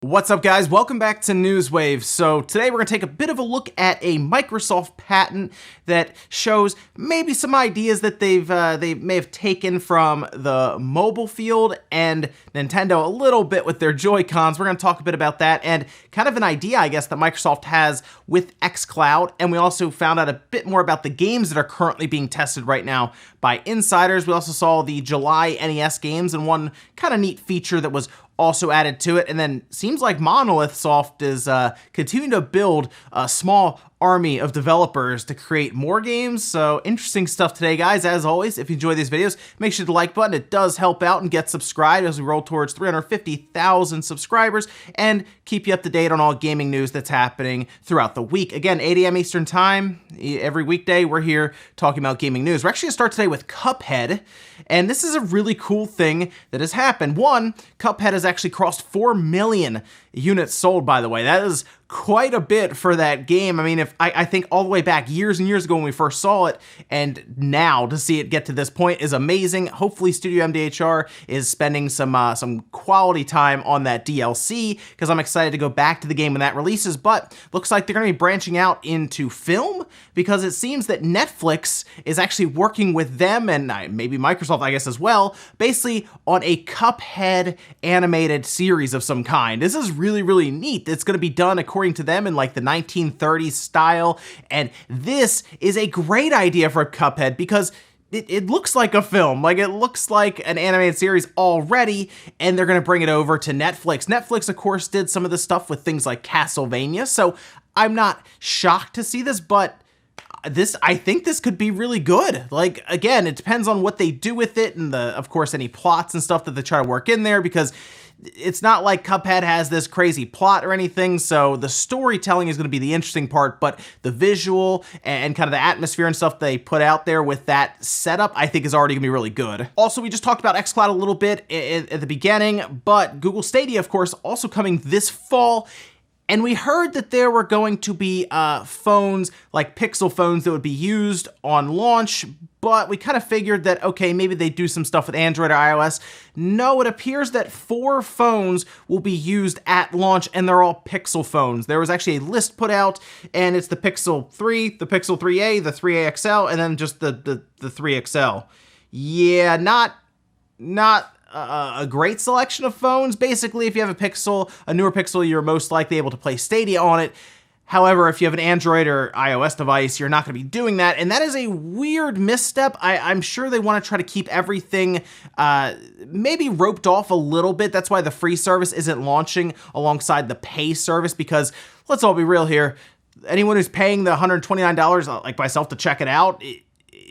What's up, guys? Welcome back to Newswave. So today we're going to take a bit of a look at a Microsoft patent that shows maybe some ideas that they may have taken from the mobile field and Nintendo a little bit with their Joy-Cons. We're going to talk a bit about that and kind of an idea, I guess, that Microsoft has with xCloud. And we also found out a bit more about the games that are currently being tested right now by insiders. We also saw the July NES Games and one kind of neat feature that was also added to it. And then seems like Monolith Soft is continuing to build a small army of developers to create more games. So interesting stuff today, guys. As always, if you enjoy these videos, make sure to like button. It does help out, and get subscribed as we roll towards 350,000 subscribers and keep you up to date on all gaming news that's happening throughout the week. Again, 8 a.m. Eastern time, every weekday, we're here talking about gaming news. We're actually gonna start today with Cuphead, and this is a really cool thing that has happened. One, Cuphead has actually crossed 4 million units sold, by the way. That is quite a bit for that game. I mean, if I think all the way back years and years ago when we first saw it, and now to see it get to this point is amazing. Hopefully Studio MDHR is spending some quality time on that DLC, because I'm excited to go back to the game when that releases. But looks like they're going to be branching out into film, because it seems that Netflix is actually working with them, and maybe Microsoft, I guess, as well, basically on a Cuphead animated series of some kind. This is really, really neat. It's going to be done according to them in like the 1930s style, and this is a great idea for Cuphead because it looks like a film. Like, it looks like an animated series already, and they're going to bring it over to Netflix. Netflix, of course, did some of the stuff with things like Castlevania, so I'm not shocked to see this, but I think this could be really good. Like, again, it depends on what they do with it, and of course, any plots and stuff that they try to work in there, because it's not like Cuphead has this crazy plot or anything, so the storytelling is going to be the interesting part, but the visual and kind of the atmosphere and stuff they put out there with that setup, I think is already going to be really good. Also, we just talked about xCloud a little bit at the beginning, but Google Stadia, of course, also coming this fall. And we heard that there were going to be phones, like Pixel phones, that would be used on launch, but we kind of figured that, okay, maybe they do some stuff with Android or iOS. No, it appears that 4 phones will be used at launch, and they're all Pixel phones. There was actually a list put out, and it's the Pixel 3, the Pixel 3a, the 3a XL, and then just the 3 XL. Yeah, not a great selection of phones. Basically, if you have a newer Pixel, you're most likely able to play Stadia on it. However, if you have an Android or iOS device, you're not going to be doing that, and that is a weird misstep. I'm sure they want to try to keep everything maybe roped off a little bit. That's why the free service isn't launching alongside the pay service, because let's all be real here. Anyone who's paying the $129, like myself, to check it out,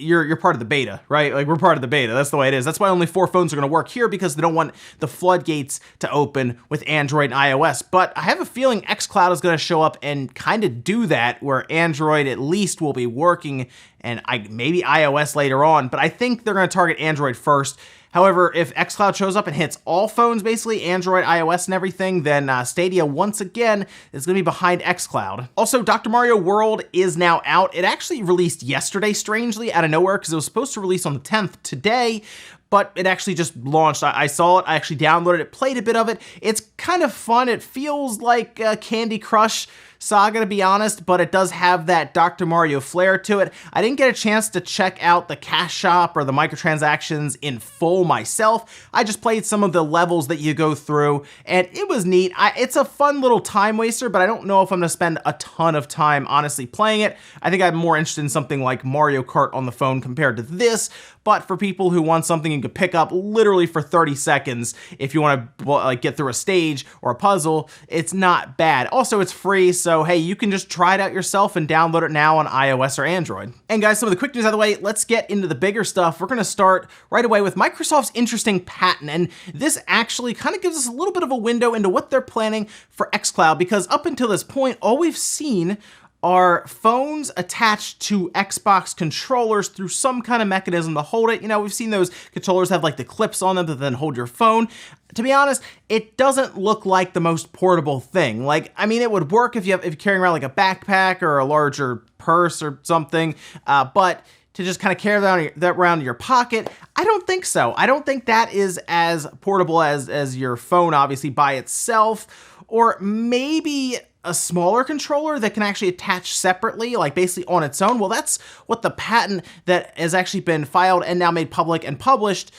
you're part of the beta, right? Like, we're part of the beta. That's the way it is. That's why only 4 phones are going to work here, because they don't want the floodgates to open with Android and iOS. But I have a feeling xCloud is going to show up and kind of do that, where Android at least will be working, and maybe iOS later on. But I think they're going to target Android first. However, if xCloud shows up and hits all phones, basically, Android, iOS, and everything, then Stadia, once again, is going to be behind xCloud. Also, Dr. Mario World is now out. It actually released yesterday, strangely, out of nowhere, because it was supposed to release on the 10th today, but it actually just launched. I saw it, I actually downloaded it, played a bit of it. It's kind of fun. It feels like Candy Crush Saga, to be honest, but it does have that Dr. Mario flair to it. I didn't get a chance to check out the cash shop or the microtransactions in full myself. I just played some of the levels that you go through, and it was neat. It's a fun little time waster, but I don't know if I'm going to spend a ton of time honestly playing it. I think I'm more interested in something like Mario Kart on the phone compared to this, but for people who want something you can pick up literally for 30 seconds, if you want to like get through a stage or a puzzle, it's not bad. Also, it's free, so hey, you can just try it out yourself and download it now on iOS or Android. And guys, some of the quick news out of the way, let's get into the bigger stuff. We're going to start right away with Microsoft's interesting patent, and this actually kind of gives us a little bit of a window into what they're planning for xCloud, because up until this point, all we've seen are phones attached to Xbox controllers through some kind of mechanism to hold it. You know, we've seen those controllers have like the clips on them that then hold your phone. To be honest, it doesn't look like the most portable thing. Like, I mean, it would work if you're carrying around like a backpack or a larger purse or something, but to just kind of carry that around in your pocket? I don't think so. I don't think that is as portable as your phone, obviously, by itself, or maybe a smaller controller that can actually attach separately, like basically on its own. Well, that's what the patent that has actually been filed and now made public and published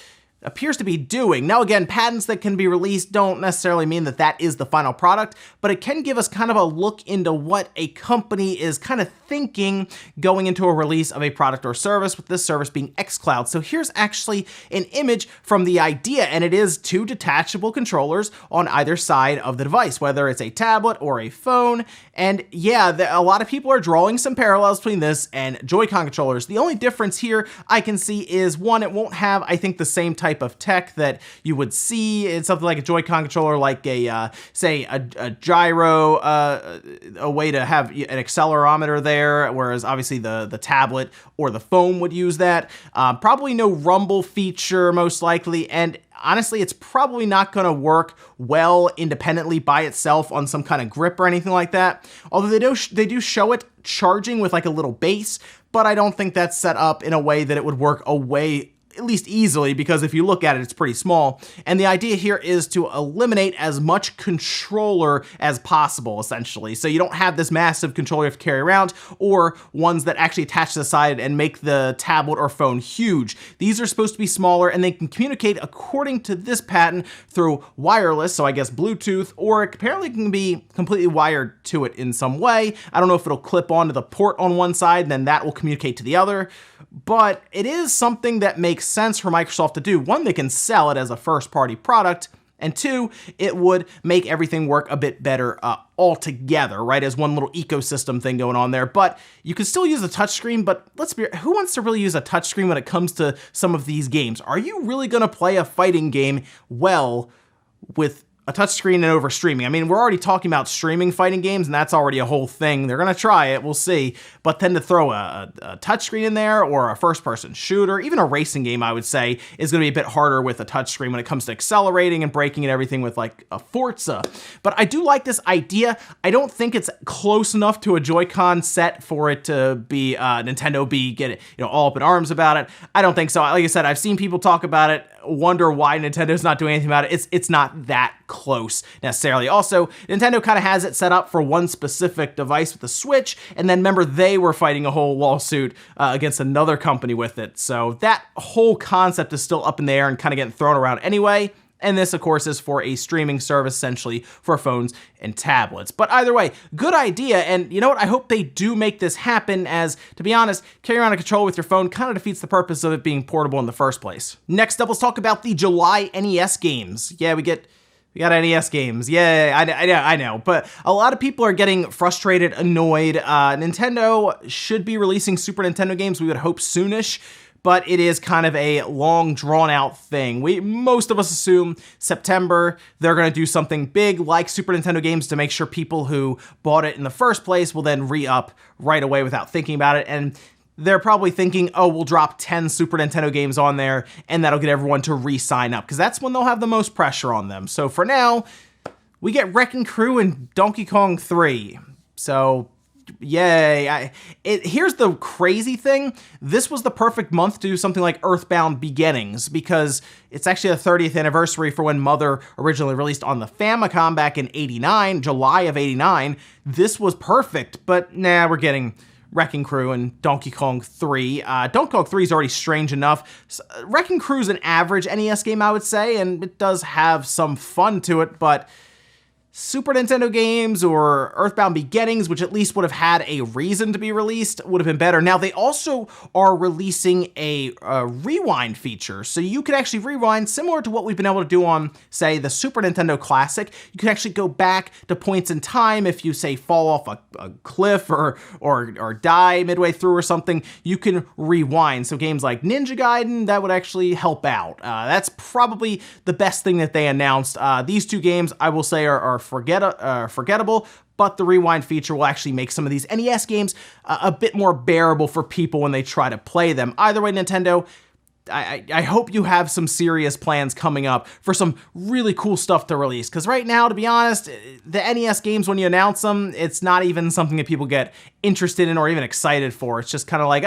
appears to be doing. Now again, patents that can be released don't necessarily mean that that is the final product, but it can give us kind of a look into what a company is kind of thinking going into a release of a product or service, with this service being xCloud. So here's actually an image from the idea, and it is 2 detachable controllers on either side of the device, whether it's a tablet or a phone. And yeah, a lot of people are drawing some parallels between this and Joycon controllers. The only difference here I can see is, one, it won't have, I think, the same type of tech that you would see in something like a Joycon controller, like a say a gyro, a way to have an accelerometer there, whereas obviously the tablet or the phone would use that. Probably no rumble feature, most likely, and honestly, it's probably not going to work well independently by itself on some kind of grip or anything like that. Although they do show it charging with like a little base, but I don't think that's set up in a way that it would work at least easily, because if you look at it, it's pretty small. And the idea here is to eliminate as much controller as possible, essentially. So you don't have this massive controller you have to carry around, or ones that actually attach to the side and make the tablet or phone huge. These are supposed to be smaller, and they can communicate, according to this patent, through wireless, so I guess Bluetooth, or it apparently can be completely wired to it in some way. I don't know if it'll clip onto the port on one side, and then that will communicate to the other. But it is something that makes sense for Microsoft to do. One, they can sell it as a first-party product, and two, it would make everything work a bit better altogether, right, as one little ecosystem thing going on there. But you can still use a touchscreen, but let's be, who wants to really use a touchscreen when it comes to some of these games? Are you really going to play a fighting game well with a touchscreen and over streaming? I mean, we're already talking about streaming fighting games, and that's already a whole thing. They're going to try it, we'll see. But then to throw a touchscreen in there, or a first-person shooter, even a racing game, I would say, is going to be a bit harder with a touchscreen when it comes to accelerating and braking and everything with like a Forza. But I do like this idea. I don't think it's close enough to a Joy-Con set for it to be Nintendo get it, all up in arms about it. I don't think so. Like I said, I've seen people talk about it, wonder why Nintendo's not doing anything about it. It's not that close necessarily. Also, Nintendo kind of has it set up for one specific device with the Switch, and then remember, they were fighting a whole lawsuit against another company with it. So that whole concept is still up in the air and kind of getting thrown around anyway. And this, of course, is for a streaming service, essentially, for phones and tablets. But either way, good idea. And you know what? I hope they do make this happen, as, to be honest, carrying around a controller with your phone kind of defeats the purpose of it being portable in the first place. Next up, let's talk about the July NES games. Yeah, we got NES games. Yeah, I know. But a lot of people are getting frustrated, annoyed. Nintendo should be releasing Super Nintendo games, we would hope, soonish. But it is kind of a long, drawn-out thing. Most of us assume September, they're going to do something big like Super Nintendo games to make sure people who bought it in the first place will then re-up right away without thinking about it. And they're probably thinking, oh, we'll drop 10 Super Nintendo games on there, and that'll get everyone to re-sign up, because that's when they'll have the most pressure on them. So for now, we get Wrecking Crew and Donkey Kong 3. So yay. Here's the crazy thing. This was the perfect month to do something like Earthbound Beginnings, because it's actually the 30th anniversary for when Mother originally released on the Famicom back in '89, July of '89. This was perfect, but nah, we're getting Wrecking Crew and Donkey Kong 3. Donkey Kong 3 is already strange enough. Wrecking Crew is an average NES game, I would say, and it does have some fun to it, but Super Nintendo games or Earthbound Beginnings, which at least would have had a reason to be released, would have been better. Now, they also are releasing a rewind feature, so you could actually rewind similar to what we've been able to do on, say, the Super Nintendo Classic. You can actually go back to points in time if you, say, fall off a cliff or die midway through or something. You can rewind. So games like Ninja Gaiden, that would actually help out. That's probably the best thing that they announced. These two games, I will say, are forgettable, but the rewind feature will actually make some of these NES games a bit more bearable for people when they try to play them. Either way, Nintendo, I hope you have some serious plans coming up for some really cool stuff to release, because right now, to be honest, the NES games, when you announce them, it's not even something that people get interested in or even excited for. It's just kind of like,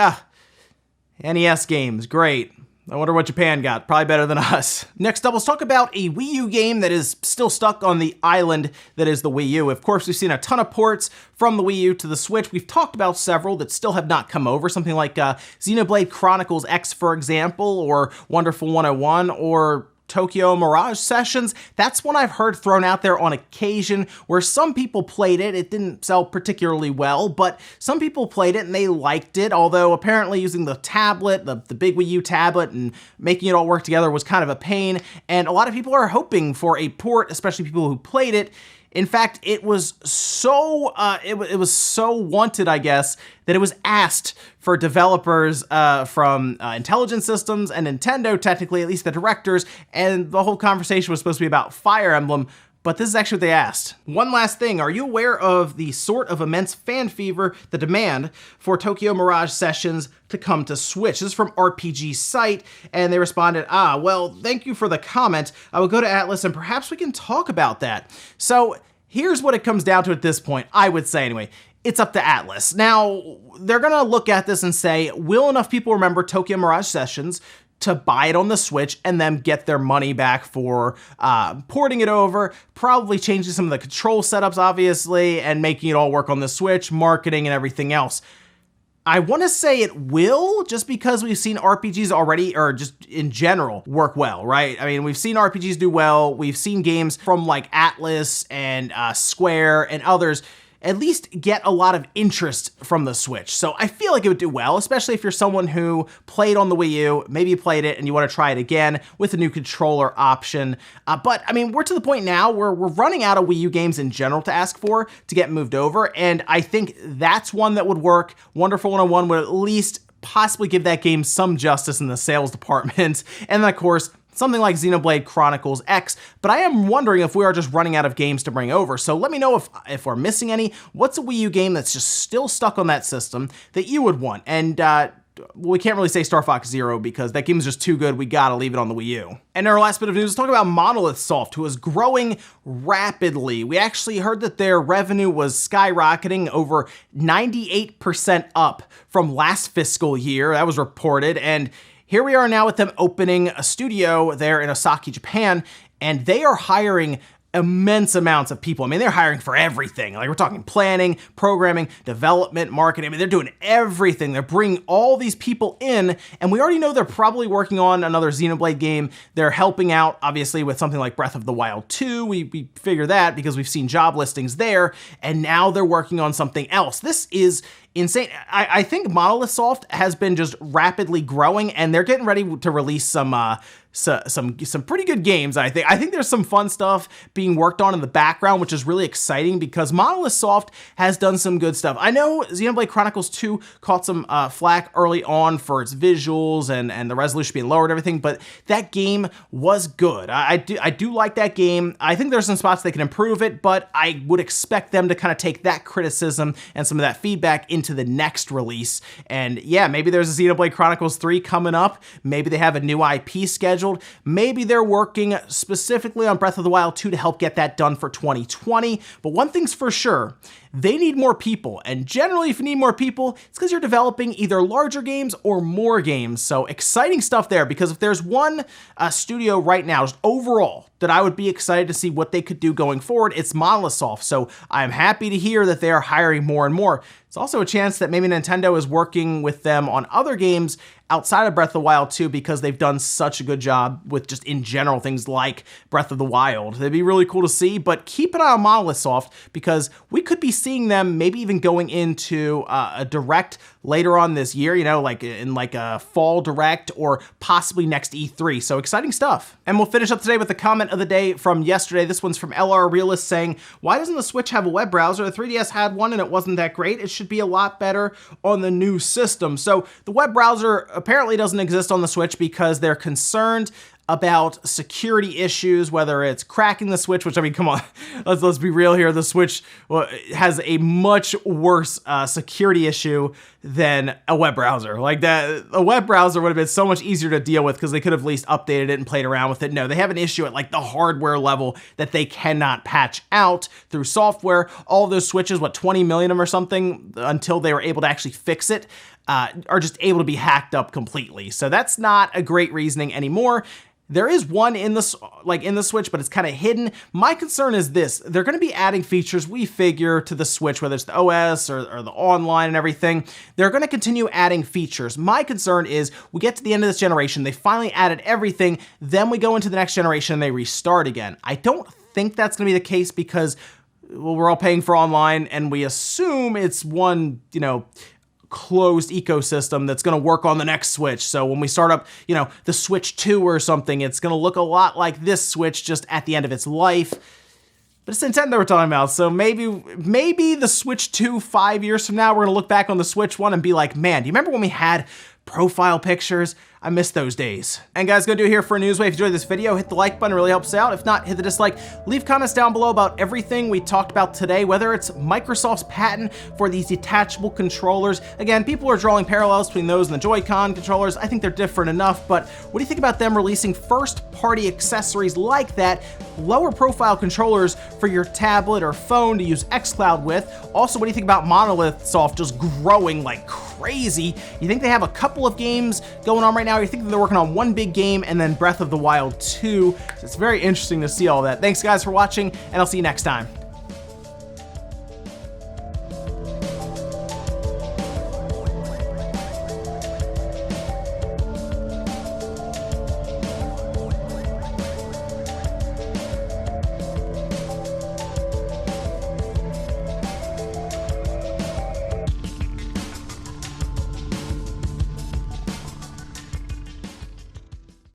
NES Games, great. I wonder what Japan got. Probably better than us. Next up, let's talk about a Wii U game that is still stuck on the island that is the Wii U. Of course, we've seen a ton of ports from the Wii U to the Switch. We've talked about several that still have not come over. Something like Xenoblade Chronicles X, for example, or Wonderful 101, or Tokyo Mirage Sessions. That's one I've heard thrown out there on occasion where some people played it. It didn't sell particularly well, but some people played it and they liked it, although apparently using the tablet, the big Wii U tablet, and making it all work together was kind of a pain, and a lot of people are hoping for a port, especially people who played it. In fact, it was so wanted, I guess, that it was asked for developers from Intelligent Systems and Nintendo, technically, at least the directors, and the whole conversation was supposed to be about Fire Emblem, but this is actually what they asked. One last thing, are you aware of the sort of immense fan fever, the demand for Tokyo Mirage Sessions to come to Switch? This is from RPG Site, and they responded, well, thank you for the comment. I will go to Atlas and perhaps we can talk about that. So here's what it comes down to at this point, I would say anyway. It's up to Atlas. Now, they're gonna look at this and say, will enough people remember Tokyo Mirage Sessions to buy it on the Switch and then get their money back for porting it over, probably changing some of the control setups, obviously, and making it all work on the Switch, marketing and everything else. I want to say it will, just because we've seen RPGs already, or just in general, work well, right? I mean, we've seen RPGs do well. We've seen games from like Atlas and Square and others at least get a lot of interest from the Switch. So I feel like it would do well, especially if you're someone who played on the Wii U, maybe you played it and you want to try it again with a new controller option. But I mean, we're to the point now where we're running out of Wii U games in general to ask for to get moved over, and I think that's one that would work. Wonderful 101 would at least possibly give that game some justice in the sales department. And then, of course, something like Xenoblade Chronicles X, but I am wondering if we are just running out of games to bring over. So let me know if we're missing any. What's a Wii U game that's just still stuck on that system that you would want? And we can't really say Star Fox Zero because that game is just too good. We gotta leave it on the Wii U. And our last bit of news, let's talk about Monolith Soft, who is growing rapidly. We actually heard that their revenue was skyrocketing, over 98% up from last fiscal year. That was reported, and here we are now with them opening a studio there in Osaka, Japan, and they are hiring immense amounts of people. I mean, they're hiring for everything. Like, we're talking planning, programming, development, marketing. I mean, they're doing everything. They're bringing all these people in, and we already know they're probably working on another Xenoblade game. They're helping out, obviously, with something like Breath of the Wild 2. We figure that because we've seen job listings there, and now they're working on something else. This is insane. I think Monolith Soft has been just rapidly growing, and they're getting ready to release some pretty good games. I think there's some fun stuff being worked on in the background, which is really exciting because Monolith Soft has done some good stuff. I know Xenoblade Chronicles 2 caught some flack early on for its visuals and the resolution being lowered and everything, but that game was good. I do like that game. I think there's some spots they can improve it, but I would expect them to kind of take that criticism and some of that feedback into the next release. And yeah, maybe there's a Xenoblade Chronicles 3 coming up. Maybe they have a new IP scheduled. Maybe they're working specifically on Breath of the Wild 2 to help get that done for 2020. But one thing's for sure, they need more people. And generally, if you need more people, it's because you're developing either larger games or more games. So exciting stuff there, because if there's one studio right now, just overall, that I would be excited to see what they could do going forward, it's Monolith Soft. So I'm happy to hear that they are hiring more and more. It's also a chance that maybe Nintendo is working with them on other games outside of Breath of the Wild 2 because they've done such a good job with just in general things like Breath of the Wild. That'd be really cool to see, but keep an eye on Monolith Soft because we could be seeing them maybe even going into a direct later on this year, you know, like in like a fall direct or possibly next E3. So exciting stuff. And we'll finish up today with the comment of the day from yesterday. This one's from LR Realist saying, why doesn't the Switch have a web browser? The 3DS had one and it wasn't that great. It should be a lot better on the new system. So the web browser apparently doesn't exist on the Switch because they're concerned about security issues, whether it's cracking the Switch, which, I mean, come on, let's be real here. The Switch has a much worse security issue than a web browser. Like that, a web browser would have been so much easier to deal with because they could have at least updated it and played around with it. No, they have an issue at like the hardware level that they cannot patch out through software. All those Switches, what, 20 million of them or something, until they were able to actually fix it. are just able to be hacked up completely. So that's not a great reasoning anymore. There is one in the Switch, but it's kind of hidden. My concern is this: they're going to be adding features, we figure, to the Switch, whether it's the OS or the online and everything. They're going to continue adding features. My concern is we get to the end of this generation, they finally added everything, then we go into the next generation and they restart again. I don't think that's going to be the case because, well, we're all paying for online and we assume it's one, closed ecosystem that's going to work on the next Switch. So when we start up, the Switch 2 or something, it's going to look a lot like this Switch just at the end of its life. But it's Nintendo we're talking about, so maybe the Switch 2 5 years from now, we're going to look back on the Switch 1 and be like, man, do you remember when we had profile pictures? I miss those days. And guys, gonna do it here for Newswave. If you enjoyed this video, hit the like button, it really helps out. If not, hit the dislike. Leave comments down below about everything we talked about today, whether it's Microsoft's patent for these detachable controllers. Again, people are drawing parallels between those and the Joycon controllers. I think they're different enough, but what do you think about them releasing first-party accessories like that, lower profile controllers for your tablet or phone to use xCloud with? Also, what do you think about Monolith Soft just growing like crazy? You think they have a couple of games going on right now? You think they're working on one big game and then Breath of the Wild 2? So it's very interesting to see all that. Thanks guys for watching, and I'll see you next time.